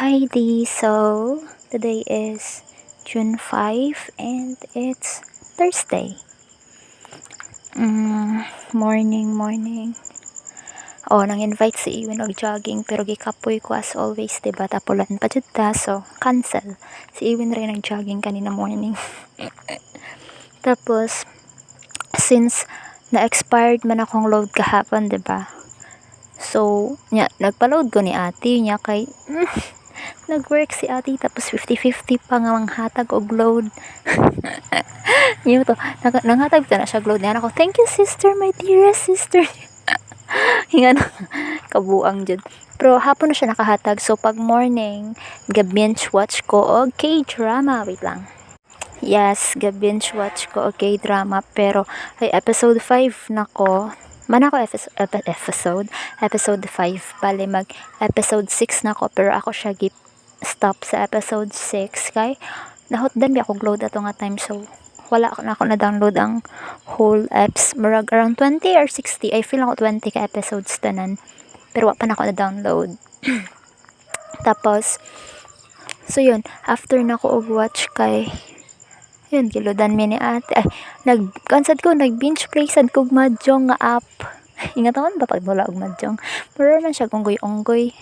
Hi Dee, so today is June 5 and it's Thursday. Morning. Oh, nang-invite si Iwin og jogging pero gikapoy ko as always, diba? Tapulan pa jud ta, so cancel. Si Iwin rin nag-jogging kanina morning. Tapos, since na-expired man akong load kahapon, diba? So, nagpa-load ko ni ate niya kay nag-work si ate tapos 50-50 pa nga manghatag og load. Yun to, nanghatag ta na siya load niya ako. Thank you sister, my dearest sister. Hinga na, kabuang jud. Pero hapon na siya nakahatag. So pag morning, ga-binge watch ko og K-drama. Wait lang. Yes, ga-binge watch ko og K-drama. Pero ay episode 5 na ko. Man ako episode 5. Bali mag episode 6 na ko. Pero ako siya stop sa episode 6 kay nahotdan bi ako load ato nga time, so wala na ako na download ang whole apps. Murag around 20 or 60, I feel ako 20 ka episodes tanan, pero wala pa na ako na download. Tapos so yun, after na ko og watch kay yun gilodan mi ni ate ay nag binge play sad kog mahjong nga app. Ingatawan ba pag wala og mahjong, pero man siya unggoy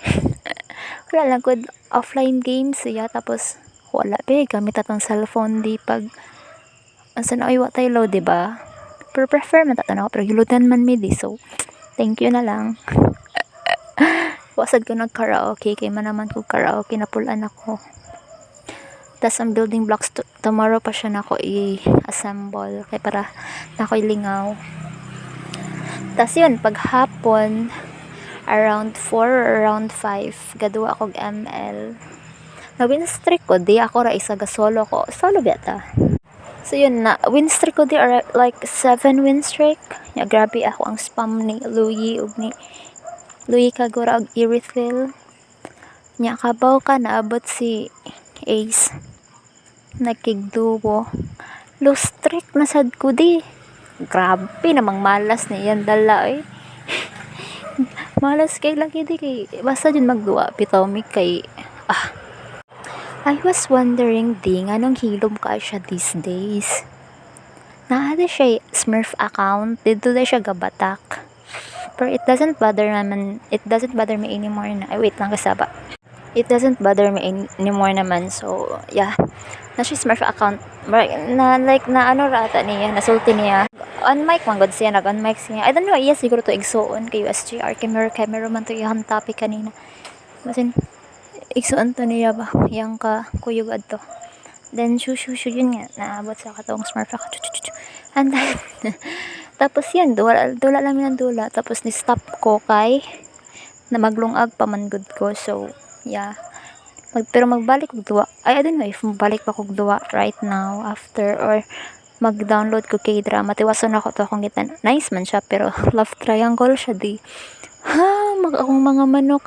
wala lang ko offline games siya. Tapos wala be gamit atong cellphone di pag asa na ay wa tayo load, diba? Pero prefer man tato na ako, pero gilutan man mi di, so thank you na lang. Wasad ko nag karaoke kay man naman ko karaoke napulan ako. Tas ang building blocks tomorrow pa siya nako i-assemble kay para nako ilingaw. Tas yun pag hapon around 4 or around 5 gaduwa akong ML. Na-win streak ko di ako ra isa ga solo ko. Solo beta. So yun na win streak ko di or like 7 win streak. Ya grabe ako ang spam ni Louie ug ni Louie Kagura og Irithil. Nya kabaw ka naabot si Ace. Nagkigduo. Lose streak na sad ko di. Grabe namang malas ni yan dala eh. Malas kay lagi di kay basta dyan magduwa Pitomic kay I was wondering di nganong hilom ka siya these days. Naada siya Smurf account, dito na siya gabatak. Pero it doesn't bother me anymore na. Ay wait lang kasaba. It doesn't bother me anymore naman, so yeah. Na siya Smurf account na like na ano rata niya, nasulti niya. On mic man god siya, nag-on mic siya. I don't know, iya siguro to igsuon kay USGR camera man to yung topic kanina. Masin igsuon to niya ba, yang ka kuyog adto. Then shoo yun nga, naabot sa katong Smurf ako. And then, tapos yan, dula lang yan dula. Tapos ni-stop ko kay na maglungag pamangod ko. So, yeah. Pero magbalik kog duwa. I don't know if magbalik pa kog duwa right now after or mag-download ko K-drama. Tiwason ako to akong gitan. Nice man siya pero love triangle siya di. Akong mga manok.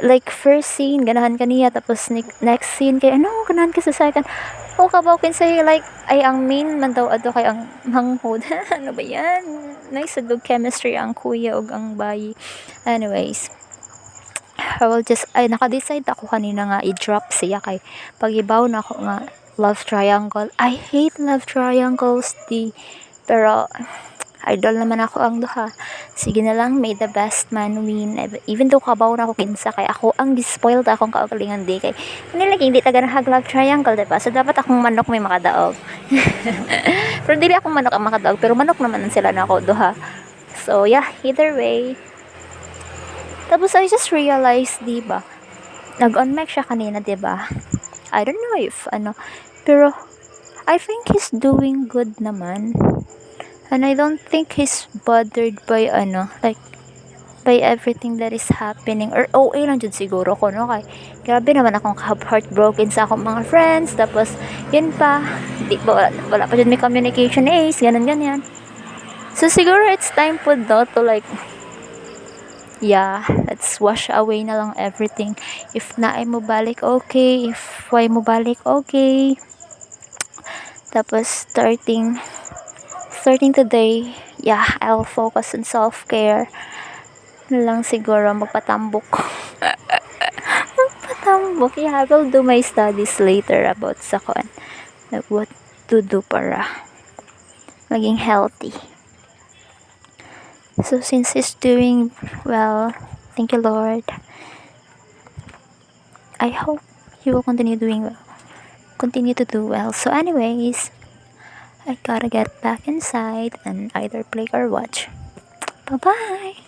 Like first scene ganahan kaniya, tapos next scene kay ganahan ka sa second. Kabaw kinsay like ay ang main man daw ato kay ang manghod. Ano ba yan? Nice dog chemistry ang kuya ug ang bayi. Anyways, I will just naka-decide ako kanina nga i-drop siya kay pagibaw na ako nga love triangle. I hate love triangles di. Pero idol naman ako ang duha. Sige na lang, may the best man win. Even though kabaw na ako kinsa kay ako ang spoiled akong kaugalingan di kay nilagay hindi taga nahag love triangle, diba? So dapat akong manok may makadaog. Pero dili akong manok ang makadaog, pero manok naman sila na ako duha. So yeah, either way. Tapos I just realized, diba? Nag-on mic siya kanina, diba? I don't know if pero I think he's doing good naman. And I don't think he's bothered by like by everything that is happening, or OA lang jud siguro ko no kay grabe naman akong heartbroken sa akong mga friends. Tapos yun pa di ba wala pa jud may communication Ace ganyan. So siguro it's time po daw to like let's wash away na lang everything. If na ay mo balik okay, if why mo balik okay. Tapos starting today, I'll focus on self-care na lang siguro. Magpatambok reading book. Yeah, I will do my studies later about sa kon. Like what to do para maging healthy. So since he's doing well, thank you Lord. I hope he will continue doing well. Continue to do well. So anyways, I gotta get back inside and either play or watch. Bye bye.